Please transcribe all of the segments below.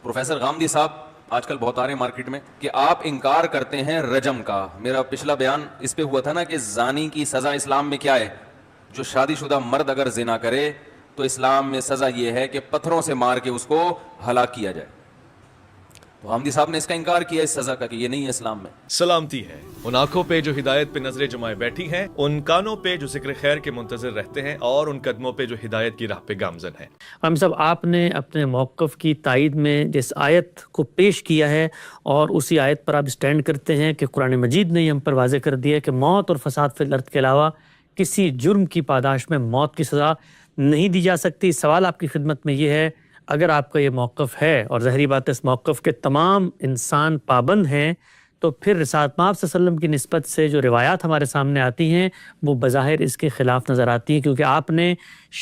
Professor Ghamidi صاحب آج کل بہت آ رہے ہیں مارکیٹ میں کہ آپ انکار کرتے ہیں رجم کا. میرا پچھلا بیان اس پہ ہوا تھا نا کہ زانی کی سزا اسلام میں کیا ہے. جو شادی شدہ مرد اگر زنا کرے تو اسلام میں سزا یہ ہے کہ پتھروں سے مار کے اس کو ہلاک کیا جائے. تو غامدی صاحب نے اس کا انکار کیا اس سزا کا کہ یہ نہیں ہے اسلام میں. سلامتی ہے ان آنکھوں پہ جو ہدایت پہ نظریں جمائے بیٹھی ہیں، ان کانوں پہ جو ذکر خیر کے منتظر رہتے ہیں، اور ان قدموں پہ جو ہدایت کی راہ پہ گامزن ہیں. ہم صاحب آپ نے اپنے موقف کی تائید میں جس آیت کو پیش کیا ہے اور اسی آیت پر آپ سٹینڈ کرتے ہیں کہ قرآن مجید نے ہم پر واضح کر دیا ہے کہ موت اور فساد فی الارض کے علاوہ کسی جرم کی پاداش میں موت کی سزا نہیں دی جا سکتی. سوال آپ کی خدمت میں یہ ہے، اگر آپ کا یہ موقف ہے اور ظاہری بات ہے اس موقف کے تمام انسان پابند ہیں، تو پھر رسالت مآب صلی اللہ علیہ وسلم کی نسبت سے جو روایات ہمارے سامنے آتی ہیں وہ بظاہر اس کے خلاف نظر آتی ہیں، کیونکہ آپ نے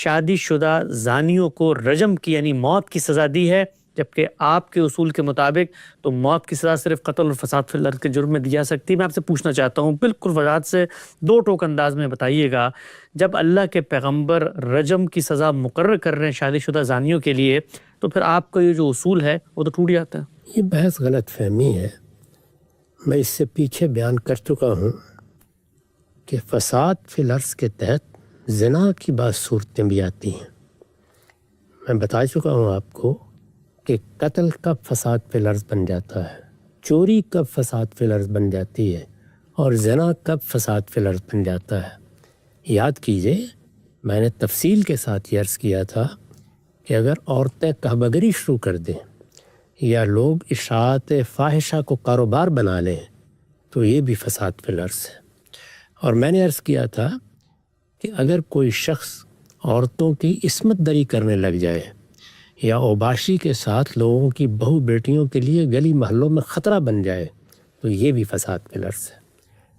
شادی شدہ زانیوں کو رجم کی یعنی موت کی سزا دی ہے، جبکہ آپ کے اصول کے مطابق تو موت کی سزا صرف قتل اور فساد فی الارض کے جرم میں دی جا سکتی ہے. میں آپ سے پوچھنا چاہتا ہوں بالکل وضاحت سے دو ٹوک انداز میں بتائیے گا، جب اللہ کے پیغمبر رجم کی سزا مقرر کر رہے ہیں شادی شدہ زانیوں کے لیے، تو پھر آپ کا یہ جو اصول ہے وہ تو ٹوٹ جاتا ہے. یہ بحث غلط فہمی ہے. میں اس سے پیچھے بیان کر چکا ہوں کہ فساد فی الارض کے تحت زنا کی بعض صورتیں بھی آتی ہیں. میں بتا چکا ہوں آپ کو کہ قتل کب فساد فی الارض بن جاتا ہے، چوری کب فساد فی الارض بن جاتی ہے، اور زنا کب فساد فی الارض بن جاتا ہے. یاد کیجئے میں نے تفصیل کے ساتھ یہ عرض کیا تھا کہ اگر عورتیں کہبگری شروع کر دیں یا لوگ اشاعت فاحشہ کو کاروبار بنا لیں تو یہ بھی فساد فی الارض ہے. اور میں نے عرض کیا تھا کہ اگر کوئی شخص عورتوں کی عصمت دری کرنے لگ جائے یا اوباشی کے ساتھ لوگوں کی بہو بیٹیوں کے لیے گلی محلوں میں خطرہ بن جائے تو یہ بھی فساد فی الارض ہے.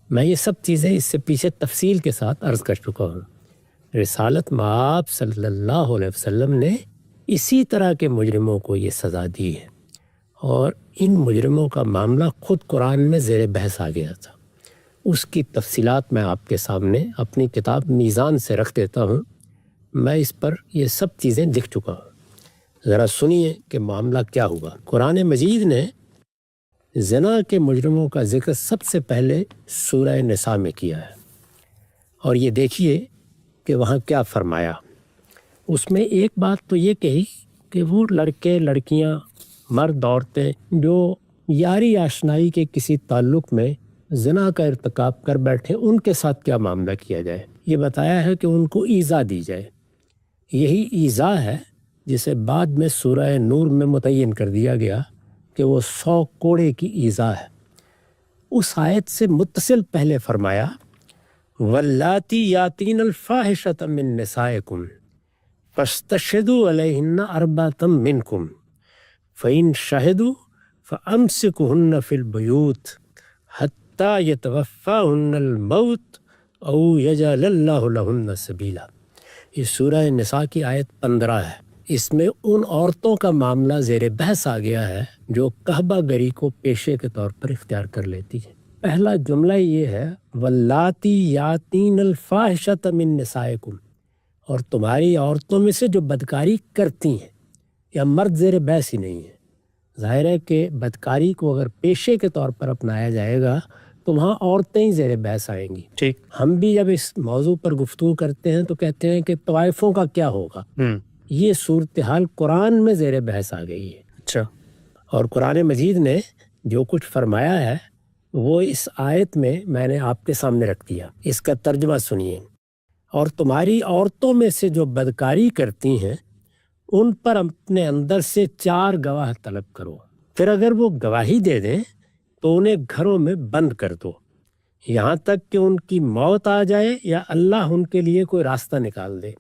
میں یہ سب چیزیں اس سے پیچھے تفصیل کے ساتھ عرض کر چکا ہوں. رسالت مآب صلی اللہ علیہ وسلم نے اسی طرح کے مجرموں کو یہ سزا دی ہے، اور ان مجرموں کا معاملہ خود قرآن میں زیر بحث آ گیا تھا. اس کی تفصیلات میں آپ کے سامنے اپنی کتاب میزان سے رکھ دیتا ہوں. میں اس پر یہ سب چیزیں لکھ چکا ہوں. ذرا سنیے کہ معاملہ کیا ہوا. قرآن مجید نے زنا کے مجرموں کا ذکر سب سے پہلے سورہ نساء میں کیا ہے، اور یہ دیکھیے کہ وہاں کیا فرمایا. اس میں ایک بات تو یہ کہی کہ وہ لڑکے لڑکیاں مرد عورتیں جو یاری آشنائی کے کسی تعلق میں زنا کا ارتکاب کر بیٹھے ان کے ساتھ کیا معاملہ کیا جائے. یہ بتایا ہے کہ ان کو ایذا دی جائے. یہی ایذا ہے جسے بعد میں سورہ نور میں متعین کر دیا گیا کہ وہ 100 کوڑے کی ایذا ہے. اس آیت سے متصل پہلے فرمایا واللاتی یاتین الفاحشۃ من نسائکم فاستشہدوا علیہن اربعۃ منکم فإن شہدوا فأمسکوہن فی البیوت حتی یتوفاہن الموت او یجعل اللہ لہن سبیلا. یہ سورہ نساء کی آیت 15 ہے. اس میں ان عورتوں کا معاملہ زیر بحث آ گیا ہے جو کعبہ گری کو پیشے کے طور پر اختیار کر لیتی ہے. پہلا جملہ یہ ہے واللاتی یاتین الفاحشۃ من نسائکم، اور تمہاری عورتوں میں سے جو بدکاری کرتی ہیں. یا مرد زیر بحث ہی نہیں ہے. ظاہر ہے کہ بدکاری کو اگر پیشے کے طور پر اپنایا جائے گا تو وہاں عورتیں ہی زیر بحث آئیں گی. ٹھیک. ہم بھی جب اس موضوع پر گفتگو کرتے ہیں تو کہتے ہیں کہ طوائفوں کا کیا ہوگا. یہ صورتحال قرآن میں زیر بحث آ گئی ہے. اچھا. اور قرآن مجید نے جو کچھ فرمایا ہے وہ اس آیت میں نے آپ کے سامنے رکھ دیا. اس کا ترجمہ سنیے. اور تمہاری عورتوں میں سے جو بدکاری کرتی ہیں ان پر اپنے اندر سے 4 گواہ طلب کرو، پھر اگر وہ گواہی دے دیں تو انہیں گھروں میں بند کر دو یہاں تک کہ ان کی موت آ جائے یا اللہ ان کے لیے کوئی راستہ نکال دے.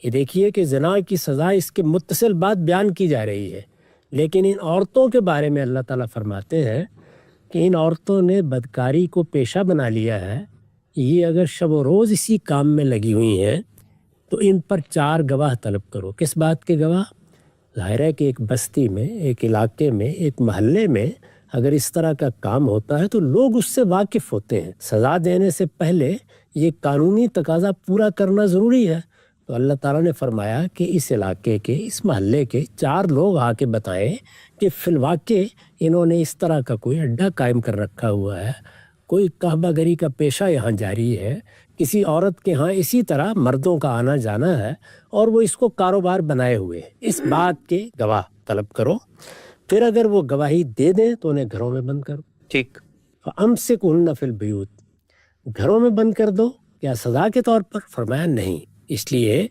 یہ دیکھیے کہ زنا کی سزا اس کے متصل بات بیان کی جا رہی ہے، لیکن ان عورتوں کے بارے میں اللہ تعالیٰ فرماتے ہیں کہ ان عورتوں نے بدکاری کو پیشہ بنا لیا ہے. یہ اگر شب و روز اسی کام میں لگی ہوئی ہیں تو ان پر 4 گواہ طلب کرو. کس بات کے گواہ؟ ظاہر ہے کہ ایک بستی میں، ایک علاقے میں، ایک محلے میں اگر اس طرح کا کام ہوتا ہے تو لوگ اس سے واقف ہوتے ہیں. سزا دینے سے پہلے یہ قانونی تقاضا پورا کرنا ضروری ہے. تو اللہ تعالیٰ نے فرمایا کہ اس علاقے کے، اس محلے کے 4 لوگ آ کے بتائیں کہ فی الواقع انہوں نے اس طرح کا کوئی اڈا قائم کر رکھا ہوا ہے، کوئی کعبہ گری کا پیشہ یہاں جاری ہے، کسی عورت کے ہاں اسی طرح مردوں کا آنا جانا ہے، اور وہ اس کو کاروبار بنائے ہوئے ہیں۔ اس بات کے گواہ طلب کرو، پھر اگر وہ گواہی دے دیں تو انہیں گھروں میں بند کرو۔ ٹھیک، فَأَمْسِكُوهُنَّ فِي الْبُيُوتِ، گھروں میں بند کر دو۔ کیا سزا کے طور پر؟ فرمایا نہیں، اس لیے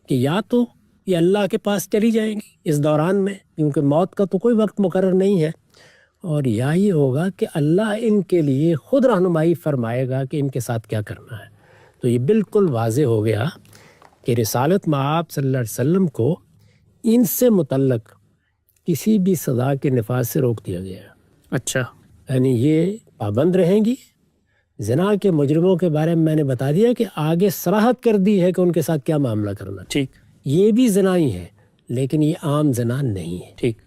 کہ یا تو یہ اللہ کے پاس چلی جائیں گی اس دوران میں، کیونکہ موت کا تو کوئی وقت مقرر نہیں ہے، اور یا یہ ہوگا کہ اللہ ان کے لیے خود رہنمائی فرمائے گا کہ ان کے ساتھ کیا کرنا ہے۔ تو یہ بالکل واضح ہو گیا کہ رسالت مآب صلی اللہ علیہ وسلم کو ان سے متعلق کسی بھی سزا کے نفاذ سے روک دیا گیا ہے۔ اچھا، یعنی یہ پابند رہیں گی۔ زنا کے مجرموں کے بارے میں میں نے بتا دیا کہ آگے صراحت کر دی ہے کہ ان کے ساتھ کیا معاملہ کرنا۔ ٹھیک یہ بھی زنا ہی ہے، لیکن یہ عام زنا نہیں ہے۔ ٹھیک،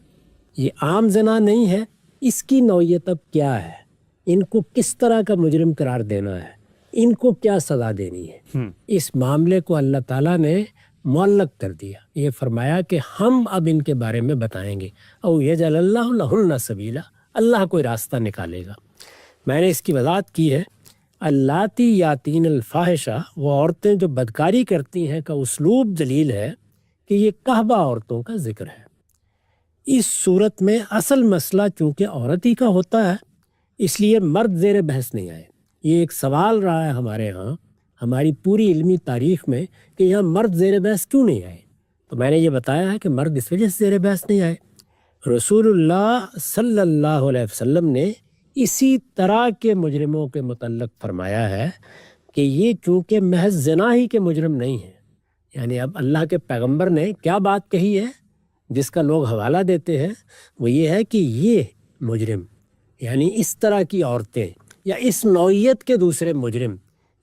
یہ عام زنا نہیں ہے، اس کی نوعیت اب کیا ہے، ان کو کس طرح کا مجرم قرار دینا ہے، ان کو کیا سزا دینی ہے، اس معاملے کو اللہ تعالیٰ نے معلق کر دیا۔ یہ فرمایا کہ ہم اب ان کے بارے میں بتائیں گے، او یجعل اللہ لہن سبیلا، اللہ کوئی راستہ نکالے گا۔ میں نے اس کی وضاحت کی ہے، اللاتی یاتین الفاحشہ، وہ عورتیں جو بدکاری کرتی ہیں کا اسلوب دلیل ہے کہ یہ کہبہ عورتوں کا ذکر ہے۔ اس صورت میں اصل مسئلہ چونکہ عورت ہی کا ہوتا ہے، اس لیے مرد زیر بحث نہیں آئے۔ یہ ایک سوال رہا ہے ہمارے ہاں، ہماری پوری علمی تاریخ میں، کہ یہاں مرد زیر بحث کیوں نہیں آئے؟ تو میں نے یہ بتایا ہے کہ مرد اس وجہ سے زیر بحث نہیں آئے، رسول اللہ صلی اللہ علیہ وسلم نے اسی طرح کے مجرموں کے متعلق فرمایا ہے کہ یہ چونکہ محض زنا ہی کے مجرم نہیں ہیں۔ یعنی اب اللہ کے پیغمبر نے کیا بات کہی ہے جس کا لوگ حوالہ دیتے ہیں، وہ یہ ہے کہ یہ مجرم، یعنی اس طرح کی عورتیں یا اس نوعیت کے دوسرے مجرم،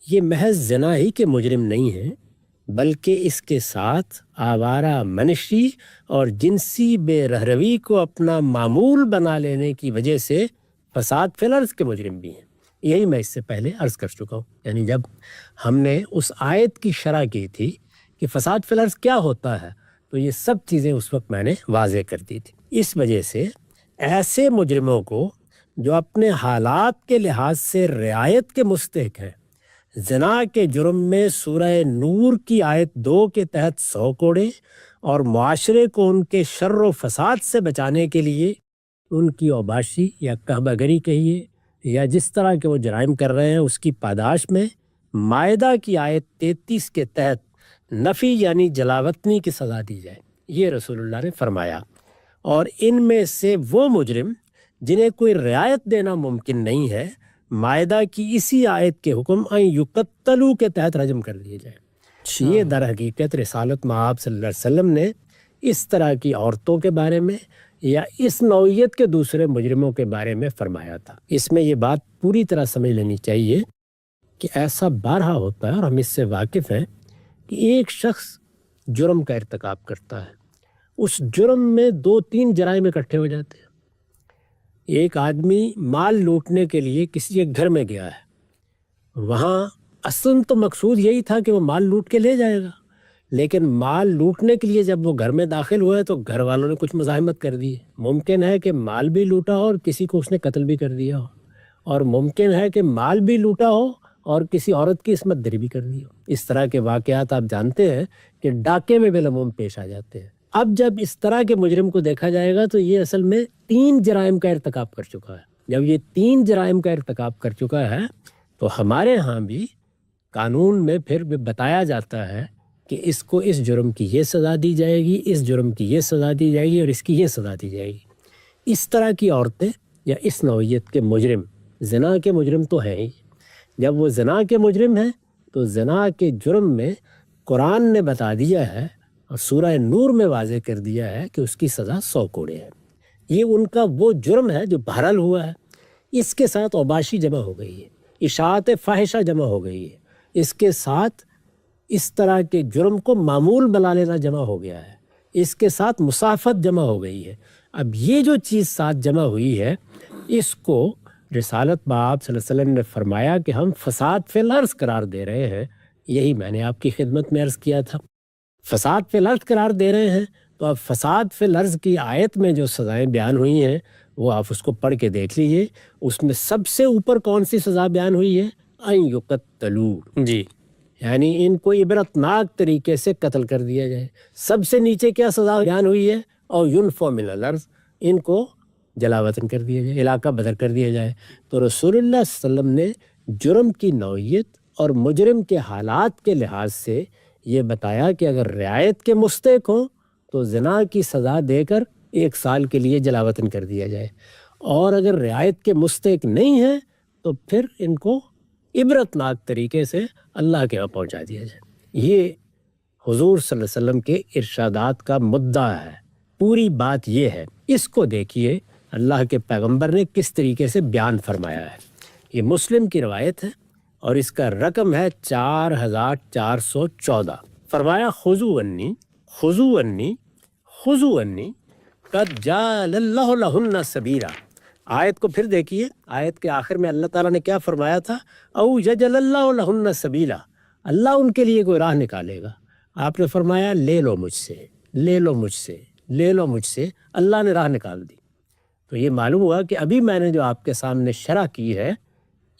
یہ محض زنا ہی کے مجرم نہیں ہیں، بلکہ اس کے ساتھ آوارہ منشی اور جنسی بے رہروی کو اپنا معمول بنا لینے کی وجہ سے فساد فی الارض کے مجرم بھی ہیں۔ یہی میں اس سے پہلے عرض کر چکا ہوں، یعنی جب ہم نے اس آیت کی شرح کی تھی کہ فساد فی الارض کیا ہوتا ہے، تو یہ سب چیزیں اس وقت میں نے واضح کر دی تھی۔ اس وجہ سے ایسے مجرموں کو جو اپنے حالات کے لحاظ سے رعایت کے مستحق ہیں، زنا کے جرم میں سورہ نور کی آیت 2 کے تحت 100 کوڑے، اور معاشرے کو ان کے شر و فساد سے بچانے کے لیے ان کی اوباشی یا کعبہ گری کہیے، یا جس طرح کے وہ جرائم کر رہے ہیں اس کی پاداش میں مائدہ کی آیت 33 کے تحت نفی یعنی جلاوطنی کی سزا دی جائے، یہ رسول اللہ نے فرمایا۔ اور ان میں سے وہ مجرم جنہیں کوئی رعایت دینا ممکن نہیں ہے، مائدہ کی اسی آیت کے حکم ان یقتلوا کے تحت رجم کر دیے جائے۔ یہ در حقیقت رسالت مآب صلی اللہ علیہ وسلم نے اس طرح کی عورتوں کے بارے میں یا اس نوعیت کے دوسرے مجرموں کے بارے میں فرمایا تھا۔ اس میں یہ بات پوری طرح سمجھ لینی چاہیے کہ ایسا بارہا ہوتا ہے، اور ہم اس سے واقف ہیں، کہ ایک شخص جرم کا ارتکاب کرتا ہے، اس جرم میں 2-3 جرائم اکٹھے ہو جاتے ہیں۔ ایک آدمی مال لوٹنے کے لیے کسی ایک گھر میں گیا ہے، وہاں اصلاً تو مقصود یہی تھا کہ وہ مال لوٹ کے لے جائے گا، لیکن مال لوٹنے کے لیے جب وہ گھر میں داخل ہوئے تو گھر والوں نے کچھ مزاحمت کر دی۔ ممکن ہے کہ مال بھی لوٹا ہو اور کسی کو اس نے قتل بھی کر دیا ہو، اور ممکن ہے کہ مال بھی لوٹا ہو اور کسی عورت کی عصمت دری بھی کر دی ہو۔ اس طرح کے واقعات آپ جانتے ہیں کہ ڈاکے میں بالعموم پیش آ جاتے ہیں۔ اب جب اس طرح کے مجرم کو دیکھا جائے گا تو یہ اصل میں 3 جرائم کا ارتکاب کر چکا ہے۔ جب یہ 3 جرائم کا ارتکاب کر چکا ہے تو ہمارے ہاں بھی قانون میں پھر بھی بتایا جاتا ہے کہ اس کو اس جرم کی یہ سزا دی جائے گی، اس جرم کی یہ سزا دی جائے گی، اور اس کی یہ سزا دی جائے گی۔ اس طرح کی عورتیں یا اس نوعیت کے مجرم، زنا کے مجرم تو ہیں ہی، جب وہ زنا کے مجرم ہیں تو زنا کے جرم میں قرآن نے بتا دیا ہے اور سورہ نور میں واضح کر دیا ہے کہ اس کی سزا 100 کوڑے ہے۔ یہ ان کا وہ جرم ہے جو بہرحال ہوا ہے۔ اس کے ساتھ اوباشی جمع ہو گئی ہے، اشاعت فاحشہ جمع ہو گئی ہے، اس کے ساتھ اس طرح کے جرم کو معمول بنا لینا جمع ہو گیا ہے، اس کے ساتھ مسافت جمع ہو گئی ہے۔ اب یہ جو چیز ساتھ جمع ہوئی ہے، اس کو رسالت مآب صلی اللہ علیہ وسلم نے فرمایا کہ ہم فساد فی الارض قرار دے رہے ہیں۔ یہی میں نے آپ کی خدمت میں عرض کیا تھا، فساد فی الارض قرار دے رہے ہیں تو اب فساد فی الارض کی آیت میں جو سزائیں بیان ہوئی ہیں وہ آپ اس کو پڑھ کے دیکھ لیجئے. اس میں سب سے اوپر کون سی سزا بیان ہوئی ہے؟ ان یقتلوا، جی یعنی ان کو عبرتناک طریقے سے قتل کر دیا جائے. سب سے نیچے کیا سزا بیان ہوئی ہے؟ اور ینفوا من الارض، ان کو جلا وطن کر دیا جائے، علاقہ بدر کر دیا جائے. تو رسول اللہ صلی اللہ علیہ وسلم نے جرم کی نوعیت اور مجرم کے حالات کے لحاظ سے یہ بتایا کہ اگر رعایت کے مستحق ہوں تو زنا کی سزا دے کر 1 سال کے لیے جلا وطن کر دیا جائے، اور اگر رعایت کے مستحق نہیں ہیں تو پھر ان کو عبرتناک طریقے سے اللہ کے یہاں پہنچا دیا جائے. یہ حضور صلی اللہ علیہ وسلم کے ارشادات کا مدعا ہے. پوری بات یہ ہے، اس کو دیکھیے اللہ کے پیغمبر نے کس طریقے سے بیان فرمایا ہے. یہ مسلم کی روایت ہے اور اس کا رقم ہے 4414. فرمایا خذوا عنی خذوا عنی خذوا عنی قد جعل اللہ لہن سبیلا. آیت کو پھر دیکھیے، آیت کے آخر میں اللہ تعالیٰ نے کیا فرمایا تھا؟ او یجعل اللہ لہن سبیلا، اللہ ان کے لیے کوئی راہ نکالے گا. آپ نے فرمایا لے لو مجھ سے، لے لو مجھ سے، لے لو مجھ سے. اللہ نے راہ نکال دی. تو یہ معلوم ہوا کہ ابھی میں نے جو آپ کے سامنے شرح کی ہے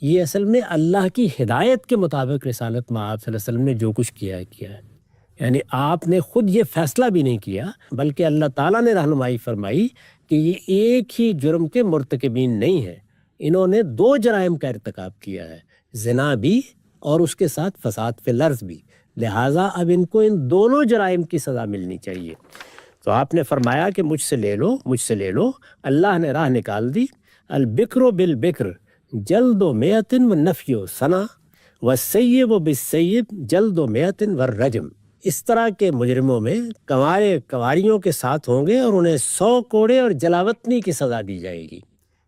یہ اصل میں اللہ کی ہدایت کے مطابق رسالت میں آپ صلی اللہ علیہ وسلم نے جو کچھ کیا ہے. یعنی آپ نے خود یہ فیصلہ بھی نہیں کیا بلکہ اللہ تعالیٰ نے رہنمائی فرمائی کہ یہ ایک ہی جرم کے مرتکبین نہیں ہیں، انہوں نے 2 جرائم کا ارتکاب کیا ہے، زنا بھی اور اس کے ساتھ فساد فی الارض بھی. لہٰذا اب ان کو ان دونوں جرائم کی سزا ملنی چاہیے. تو آپ نے فرمایا کہ مجھ سے لے لو، مجھ سے لے لو. اللہ نے راہ نکال دی. البکر بالبکر جلد و میت و نفی و ثنا والسیب بالسیب جلد و میت و رجم. اس طرح کے مجرموں میں کنواریوں کے ساتھ ہوں گے اور انہیں 100 کوڑے اور جلاوطنی کی سزا دی جائے گی.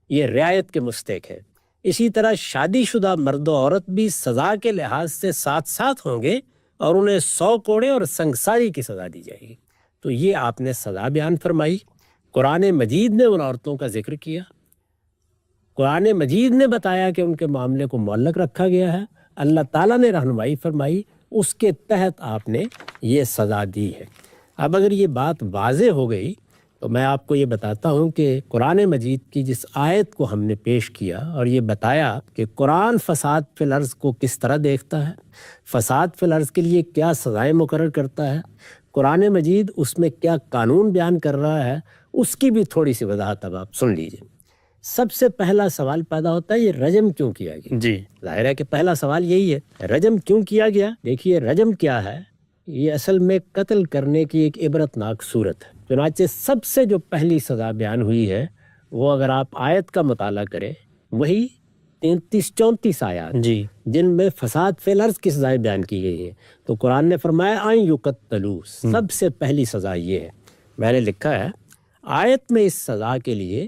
یہ رعایت کے مستحق ہے. اسی طرح شادی شدہ مرد و عورت بھی سزا کے لحاظ سے ساتھ ساتھ ہوں گے اور انہیں 100 کوڑے اور سنگساری کی سزا دی جائے گی. تو یہ آپ نے سزا بیان فرمائی. قرآن مجید نے ان عورتوں کا ذکر کیا. قرآن مجید نے بتایا کہ ان کے معاملے کو معلق رکھا گیا ہے. اللہ تعالیٰ نے رہنمائی فرمائی، اس کے تحت آپ نے یہ سزا دی ہے. اب اگر یہ بات واضح ہو گئی تو میں آپ کو یہ بتاتا ہوں کہ قرآن مجید کی جس آیت کو ہم نے پیش کیا اور یہ بتایا کہ قرآن فساد فی الارض کو کس طرح دیکھتا ہے، فساد فی الارض کے لیے کیا سزائیں مقرر کرتا ہے، قرآن مجید اس میں کیا قانون بیان کر رہا ہے، اس کی بھی تھوڑی سی وضاحت اب آپ سن لیجئے. سب سے پہلا سوال پیدا ہوتا ہے یہ رجم کیوں کیا گیا؟ جی ظاہر ہے کہ پہلا سوال یہی ہے، رجم کیوں کیا گیا؟ دیکھیے رجم کیا ہے، یہ اصل میں قتل کرنے کی ایک عبرتناک صورت ہے. چنانچہ سب سے جو پہلی سزا بیان ہوئی ہے وہ اگر آپ آیت کا مطالعہ کریں وہی 33-34 آیات جی جن میں فساد فی الارض کی سزائیں بیان کی گئی ہیں. تو قرآن نے فرمایا ان یقتلوا، سب سے پہلی سزا یہ ہے. میں نے لکھا ہے آیت میں اس سزا کے لیے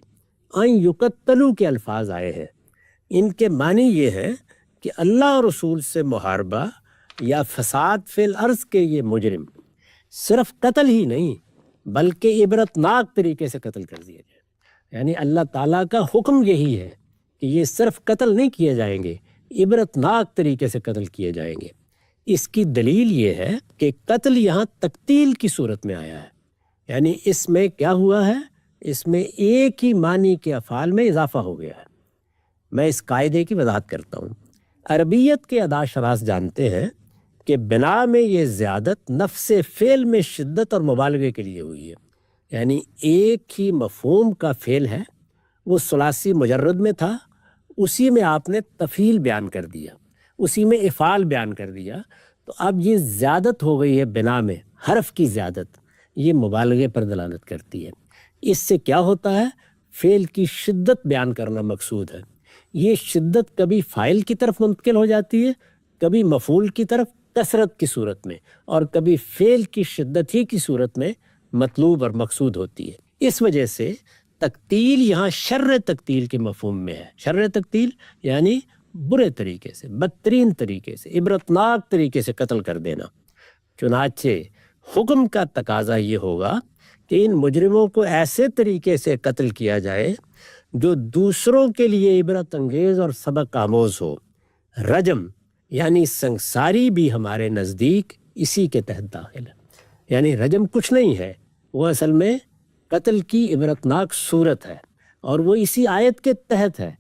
ان یقتلوا کے الفاظ آئے ہیں. ان کے معنی یہ ہے کہ اللہ اور رسول سے محاربہ یا فساد فی الارض کے یہ مجرم صرف قتل ہی نہیں بلکہ عبرتناک طریقے سے قتل کر دیا جائے. یعنی اللہ تعالیٰ کا حکم یہی ہے کہ یہ صرف قتل نہیں کیے جائیں گے، عبرتناک طریقے سے قتل کیے جائیں گے. اس کی دلیل یہ ہے کہ قتل یہاں تقتیل کی صورت میں آیا ہے. یعنی اس میں کیا ہوا ہے، اس میں ایک ہی معنی کے افعال میں اضافہ ہو گیا ہے. میں اس قاعدے کی وضاحت کرتا ہوں. عربیت کے ادا شناس جانتے ہیں کہ بنا میں یہ زیادت نفس فعل میں شدت اور مبالغے کے لیے ہوئی ہے. یعنی ایک ہی مفہوم کا فعل ہے، وہ ثلاثی مجرد میں تھا، اسی میں آپ نے تفعیل بیان کر دیا، اسی میں افعال بیان کر دیا. تو اب یہ زیادت ہو گئی ہے بنا میں، حرف کی زیادت، یہ مبالغے پر دلالت کرتی ہے. اس سے کیا ہوتا ہے، فعل کی شدت بیان کرنا مقصود ہے. یہ شدت کبھی فاعل کی طرف منتقل ہو جاتی ہے، کبھی مفعول کی طرف کثرت کی صورت میں، اور کبھی فعل کی شدت ہی کی صورت میں مطلوب اور مقصود ہوتی ہے. اس وجہ سے تقتیل یہاں شر تقتیل کے مفہوم میں ہے. شر تقتیل یعنی برے طریقے سے، بدترین طریقے سے، عبرتناک طریقے سے قتل کر دینا. چنانچہ حکم کا تقاضا یہ ہوگا کہ ان مجرموں کو ایسے طریقے سے قتل کیا جائے جو دوسروں کے لیے عبرت انگیز اور سبق آموز ہو. رجم یعنی سنگساری بھی ہمارے نزدیک اسی کے تحت داخل ہے. یعنی رجم کچھ نہیں ہے وہ اصل میں قتل کی عبرتناک صورت ہے، اور وہ اسی آیت کے تحت ہے۔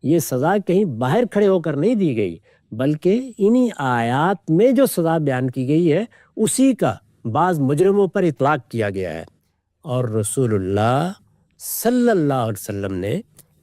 یہ سزا کہیں باہر کھڑے ہو کر نہیں دی گئی، بلکہ انہی آیات میں جو سزا بیان کی گئی ہے اسی کا بعض مجرموں پر اطلاق کیا گیا ہے۔ اور رسول اللہ صلی اللہ علیہ وسلم نے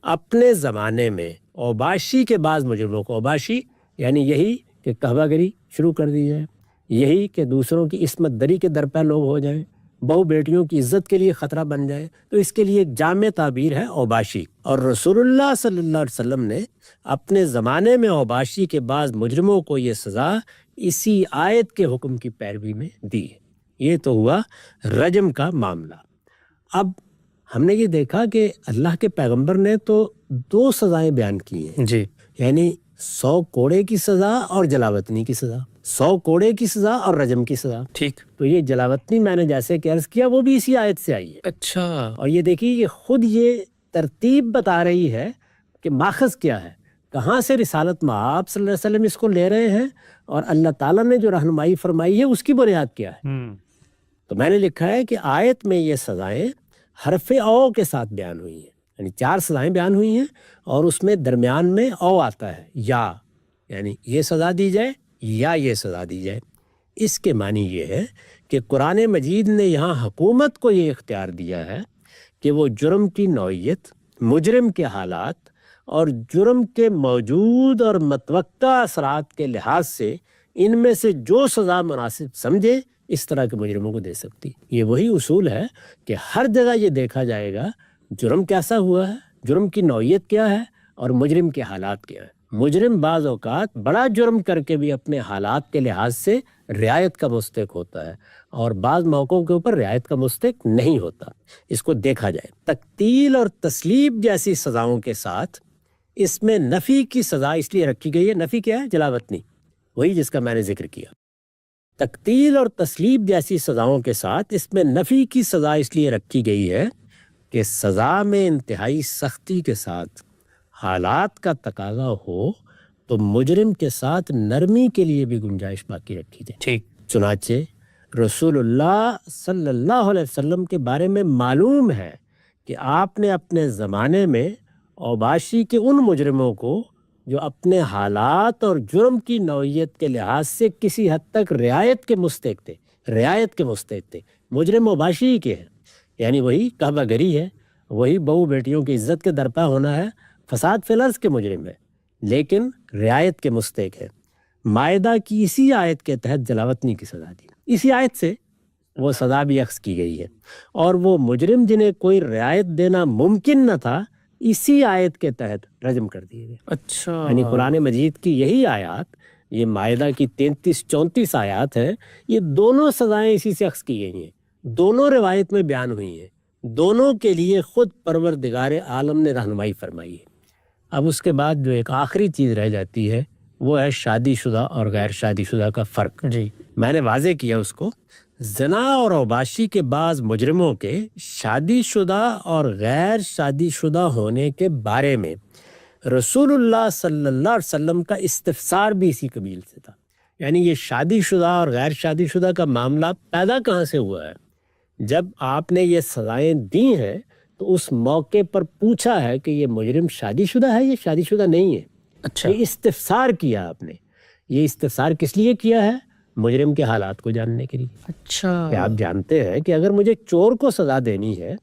اپنے زمانے میں اوباشی کے بعض مجرموں کو، اوباشی یعنی یہی کہ کعبہ گری شروع کر دی جائے، یہی کہ دوسروں کی عصمت دری کے درپے لوگ ہو جائیں، بہو بیٹیوں کی عزت کے لیے خطرہ بن جائے، تو اس کے لیے ایک جامع تعبیر ہے اوباشی۔ اور رسول اللہ صلی اللہ علیہ وسلم نے اپنے زمانے میں اوباشی کے بعض مجرموں کو یہ سزا اسی آیت کے حکم کی پیروی میں دی ہے۔ یہ تو ہوا رجم کا معاملہ۔ اب ہم نے یہ دیکھا کہ اللہ کے پیغمبر نے تو 2 سزائیں بیان کی ہیں، جی، یعنی 100 کوڑے کی سزا اور جلاوطنی کی سزا، 100 کوڑے کی سزا اور رجم کی سزا۔ ٹھیک، تو یہ جلاوطنی میں نے جیسے کہ عرض کیا وہ بھی اسی آیت سے آئی ہے۔ اچھا، اور یہ دیکھیے یہ خود یہ ترتیب بتا رہی ہے کہ ماخذ کیا ہے، کہاں سے رسالت مآب صلی اللہ علیہ وسلم اس کو لے رہے ہیں، اور اللہ تعالیٰ نے جو رہنمائی فرمائی ہے اس کی بنیاد کیا ہے۔ تو میں نے لکھا ہے کہ آیت میں یہ سزائیں حرف او کے ساتھ بیان ہوئی ہیں، یعنی 4 سزائیں بیان ہوئی ہیں، اور اس میں درمیان میں او آتا ہے، یا یعنی یہ سزا دی جائے یا یہ سزا دی جائے۔ اس کے معنی یہ ہے کہ قرآن مجید نے یہاں حکومت کو یہ اختیار دیا ہے کہ وہ جرم کی نوعیت، مجرم کے حالات اور جرم کے موجود اور متوقع اثرات کے لحاظ سے ان میں سے جو سزا مناسب سمجھے اس طرح کے مجرموں کو دے سکتی۔ یہ وہی اصول ہے کہ ہر جگہ یہ دیکھا جائے گا جرم کیسا ہوا ہے، جرم کی نوعیت کیا ہے، اور مجرم کے حالات کیا ہے۔ مجرم بعض اوقات بڑا جرم کر کے بھی اپنے حالات کے لحاظ سے رعایت کا مستحق ہوتا ہے، اور بعض موقعوں کے اوپر رعایت کا مستحق نہیں ہوتا۔ اس کو دیکھا جائے تقتیل اور تسلیب جیسی سزاؤں کے ساتھ اس میں نفی کی سزا اس لیے رکھی گئی ہے۔ نفی کیا ہے؟ جلاوطنی، وہی جس کا میں نے ذکر کیا۔ تقتیل اور تسلیب جیسی سزاؤں کے ساتھ اس میں نفی کی سزا اس لیے رکھی گئی ہے کہ سزا میں انتہائی سختی کے ساتھ حالات کا تقاضا ہو تو مجرم کے ساتھ نرمی کے لیے بھی گنجائش باقی رکھی جائے۔ ٹھیک، چنانچہ رسول اللہ صلی اللہ علیہ وسلم کے بارے میں معلوم ہے کہ آپ نے اپنے زمانے میں اوباشی کے ان مجرموں کو جو اپنے حالات اور جرم کی نوعیت کے لحاظ سے کسی حد تک رعایت کے مستحق تھے، مجرم اوباشی کے ہیں، یعنی وہی کعبہ گری ہے، وہی بہو بیٹیوں کی عزت کے درپا ہونا ہے، فساد فی الارض کے مجرم ہے، لیکن رعایت کے مستحق ہے۔ مائدہ کی اسی آیت کے تحت جلاوطنی کی سزا دی، اسی آیت سے وہ سزا بھی اخذ کی گئی ہے، اور وہ مجرم جنہیں کوئی رعایت دینا ممکن نہ تھا اسی آیت کے تحت رجم کر دیے گئے۔ اچھا، یعنی قرآن مجید کی یہی آیات، یہ مائدہ کی 33-34 آیات ہیں، یہ دونوں سزائیں اسی سے اخذ کی گئی ہیں، دونوں روایت میں بیان ہوئی ہیں، دونوں کے لیے خود پروردگار عالم نے رہنمائی فرمائی ہے۔ اب اس کے بعد جو ایک آخری چیز رہ جاتی ہے وہ ہے شادی شدہ اور غیر شادی شدہ کا فرق۔ جی، میں نے واضح کیا اس کو، زنا اور اوباشی کے بعض مجرموں کے شادی شدہ اور غیر شادی شدہ ہونے کے بارے میں رسول اللہ صلی اللہ علیہ وسلم کا استفسار بھی اسی قبیل سے تھا۔ یعنی یہ شادی شدہ اور غیر شادی شدہ کا معاملہ پیدا کہاں سے ہوا ہے؟ جب آپ نے یہ سزائیں دی ہیں تو اس موقع پر پوچھا ہے کہ یہ مجرم شادی شدہ ہے یا شادی شدہ نہیں ہے۔ اچھا، یہ استفسار کیا آپ نے، یہ استفسار کس لیے کیا ہے؟ مجرم کے حالات کو جاننے کے لیے۔ اچھا، کہ آپ جانتے ہیں کہ اگر مجھے چور کو سزا دینی ہے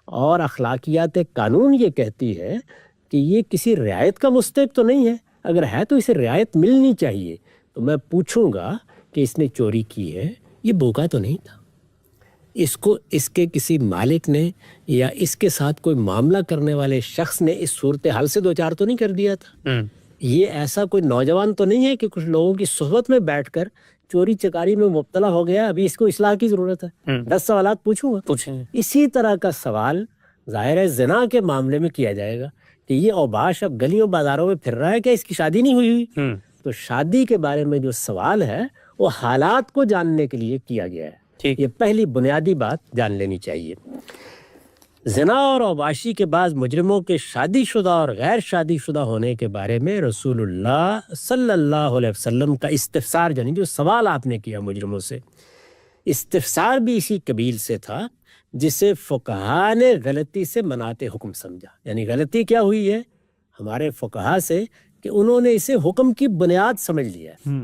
اور اخلاقیات قانون یہ کہتی ہے کہ یہ کسی رعایت کا مستحق تو نہیں ہے، اگر ہے تو اسے رعایت ملنی چاہیے، تو میں پوچھوں گا کہ اس نے چوری کی ہے، یہ بھوکا تو نہیں تھا، اس کو اس کے کسی مالک نے یا اس کے ساتھ کوئی معاملہ کرنے والے شخص نے اس صورتحال سے دوچار تو نہیں کر دیا تھا، یہ ایسا کوئی نوجوان تو نہیں ہے کہ کچھ لوگوں کی صحبت میں بیٹھ کر چوری چکاری میں مبتلا ہو گیا، ابھی اس کو اصلاح کی ضرورت ہے۔ 10 سوالات پوچھوں گا، پوچھیں۔ اسی طرح کا سوال ظاہر ہے زنا کے معاملے میں کیا جائے گا کہ یہ اوباش اب گلیوں بازاروں میں پھر رہا ہے، کیا اس کی شادی نہیں ہوئی؟ تو شادی کے بارے میں جو سوال ہے وہ حالات کو جاننے کے لیے کیا گیا ہے۔ یہ پہلی بنیادی بات جان لینی چاہیے۔ زنا اور اوباشی کے بعض مجرموں کے شادی شدہ اور غیر شادی شدہ ہونے کے بارے میں رسول اللہ صلی اللہ علیہ وسلم کا استفسار، یعنی جو سوال آپ نے کیا مجرموں سے، استفسار بھی اسی قبیل سے تھا جسے فقہا نے غلطی سے مناتے حکم سمجھا. یعنی غلطی کیا ہوئی ہے ہمارے فقہا سے کہ انہوں نے اسے حکم کی بنیاد سمجھ لیا ہے.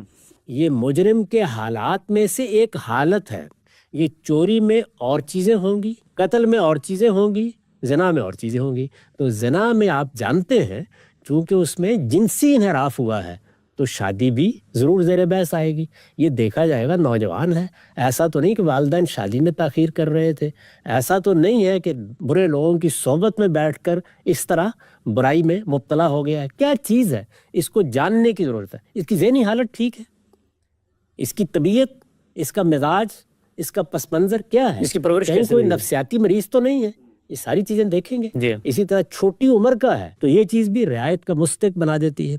یہ مجرم کے حالات میں سے ایک حالت ہے. یہ چوری میں اور چیزیں ہوں گی، قتل میں اور چیزیں ہوں گی، زنا میں اور چیزیں ہوں گی. تو زنا میں آپ جانتے ہیں چونکہ اس میں جنسی انحراف ہوا ہے تو شادی بھی ضرور زیر بحث آئے گی. یہ دیکھا جائے گا نوجوان ہے، ایسا تو نہیں کہ والدین شادی میں تاخیر کر رہے تھے، ایسا تو نہیں ہے کہ برے لوگوں کی صحبت میں بیٹھ کر اس طرح برائی میں مبتلا ہو گیا ہے. کیا چیز ہے اس کو جاننے کی ضرورت ہے. اس کی ذہنی حالت ٹھیک ہے، اس کی طبیعت، اس کا مزاج، اس کا پس منظر کیا ہے، اس کی پرورش کہیں کیسے کوئی ہوئی ہے؟ نفسیاتی مریض تو نہیں ہے. یہ ساری چیزیں دیکھیں گے. جی اسی طرح چھوٹی عمر کا ہے تو یہ چیز بھی رعایت کا مستحق بنا دیتی ہے.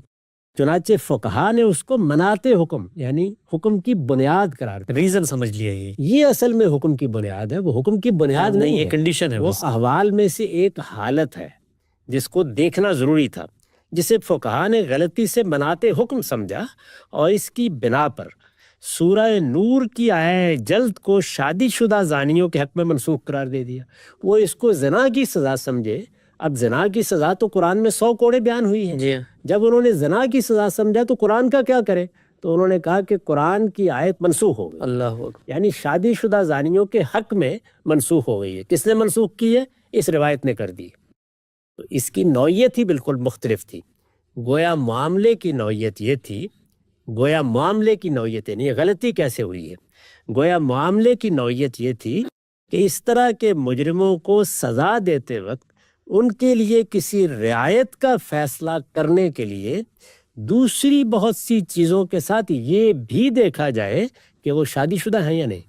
چنانچہ فقہا نے اس کو مناتے حکم یعنی حکم کی بنیاد قرار دیا. ریزن سمجھ لیا یہ اصل میں حکم کی بنیاد ہے، وہ حکم کی بنیاد نہیں یہ ہے، کنڈیشن ہے وہ بس. احوال میں سے ایک حالت ہے جس کو دیکھنا ضروری تھا، جسے فقہا نے غلطی سے مناتے حکم سمجھا اور اس کی بنا پر سورہ نور کی آیہ جلد کو شادی شدہ زانیوں کے حق میں منسوخ قرار دے دیا. وہ اس کو زنا کی سزا سمجھے. اب زنا کی سزا تو قرآن میں 100 کوڑے بیان ہوئی ہے. جی جب انہوں نے زنا کی سزا سمجھا تو قرآن کا کیا کرے؟ تو انہوں نے کہا کہ قرآن کی آیت منسوخ ہو گئی، اللہ اکبر. یعنی شادی شدہ زانیوں کے حق میں منسوخ ہو گئی ہے. کس نے منسوخ کی ہے؟ اس روایت نے کر دی. تو اس کی نوعیت ہی بالکل مختلف تھی. گویا معاملے کی نوعیت یہ تھی، گویا معاملے کی نوعیت نہیں، غلطی کیسے ہوئی ہے؟ گویا معاملے کی نوعیت یہ تھی کہ اس طرح کے مجرموں کو سزا دیتے وقت ان کے لیے کسی رعایت کا فیصلہ کرنے کے لیے دوسری بہت سی چیزوں کے ساتھ یہ بھی دیکھا جائے کہ وہ شادی شدہ ہیں یا نہیں،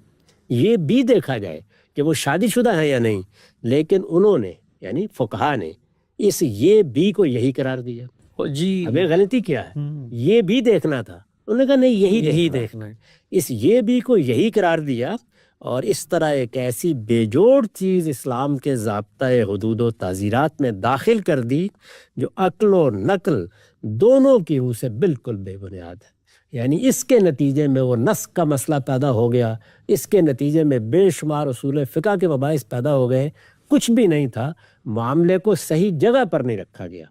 یہ بھی دیکھا جائے کہ وہ شادی شدہ ہیں یا نہیں. لیکن انہوں نے یعنی فقہا نے اس یہ بھی کو یہی قرار دیا. جی ہمیں غلطی کیا ہے، یہ بھی دیکھنا تھا. انہوں نے کہا نہیں یہی دیکھنا ہے. اس یہ بھی کو یہی قرار دیا اور اس طرح ایک ایسی بے جوڑ چیز اسلام کے ضابطۂ حدود و تعزیرات میں داخل کر دی جو عقل و نقل دونوں کی روح سے بالکل بے بنیاد ہے. یعنی اس کے نتیجے میں وہ نسخ کا مسئلہ پیدا ہو گیا، اس کے نتیجے میں بے شمار اصول فقہ کے مباحث پیدا ہو گئے. کچھ بھی نہیں تھا، معاملے کو صحیح جگہ پر نہیں رکھا گیا.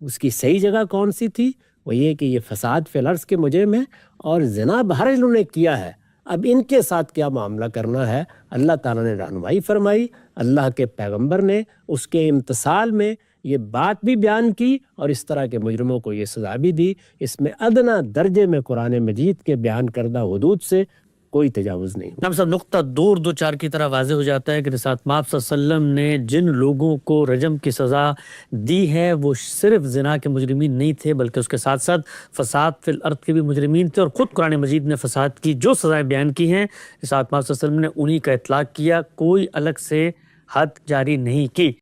اس کی صحیح جگہ کون سی تھی؟ وہ یہ کہ یہ فساد فی الارض کے مجرم ہیں اور زنا بہر انہوں نے کیا ہے. اب ان کے ساتھ کیا معاملہ کرنا ہے اللہ تعالیٰ نے رہنمائی فرمائی، اللہ کے پیغمبر نے اس کے امتثال میں یہ بات بھی بیان کی اور اس طرح کے مجرموں کو یہ سزا بھی دی. اس میں ادنا درجے میں قرآن مجید کے بیان کردہ حدود سے کوئی تجاوز نہیں. نام صاحب نقطہ دور دو چار کی طرح واضح ہو جاتا ہے کہ رسالت مآب صلی اللہ علیہ وسلم نے جن لوگوں کو رجم کی سزا دی ہے وہ صرف زنا کے مجرمین نہیں تھے بلکہ اس کے ساتھ ساتھ فساد فی الارض کے بھی مجرمین تھے. اور خود قرآن مجید نے فساد کی جو سزائیں بیان کی ہیں رسالت مآب صلی اللہ علیہ وسلم نے انہی کا اطلاق کیا، کوئی الگ سے حد جاری نہیں کی.